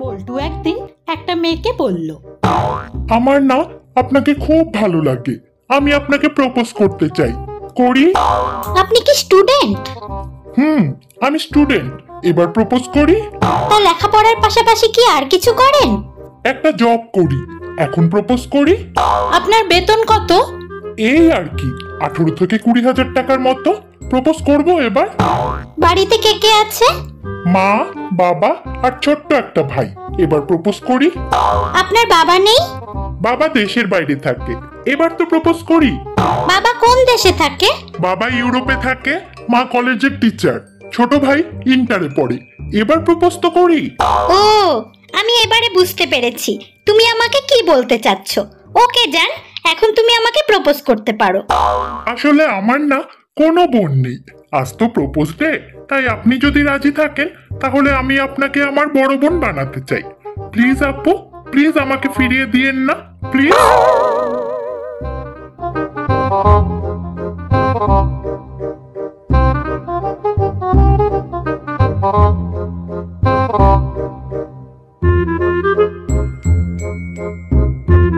বল্টু একদিন একটা মেয়েকে বলল, আমার না আপনাকে খুব ভালো লাগে, আমি আপনাকে প্রপোজ করতে চাই, করি? আপনি কি স্টুডেন্ট? আমি স্টুডেন্ট, এবার প্রপোজ করি? তা লেখাপড়ার পাশাপাশি কি আর কিছু করেন? একটা জব করি, এখন প্রপোজ করি? আপনার বেতন কত? এই আর কি, 18 থেকে 20,000 টাকার মতো। প্রপোজ করব এবার। বাড়িতে কে কে আছে? মা, বাবা আর ছোট্ট একটা ভাই। এবার প্রপোজ করি? আপনার বাবা নেই? বাবা দেশের বাইরে থাকে, এবার তো প্রপোজ করি। বাবা কোন দেশে থাকে? বাবা ইউরোপে থাকে, মা কলেজের টিচার, ছোট ভাই ইন্টারে পড়ে। এবার প্রপোজ তো করি। ও, আমি এবারে বুঝতে পেরেছি তুমি আমাকে কি বলতে চাচ্ছ। ওকে জান, এখন তুমি আমাকে প্রপোজ করতে পারো। আসলে আমার না কোনো বোন নেই, আজ তো প্রপোজ ডে, তাই আপনি যদি রাজি থাকেন তাহলে আমি আপনাকে আমার বড় বোন বানাতে চাই। প্লিজ আপু, প্লিজ আমাকে ফিরিয়ে দিয়েন না, প্লিজ।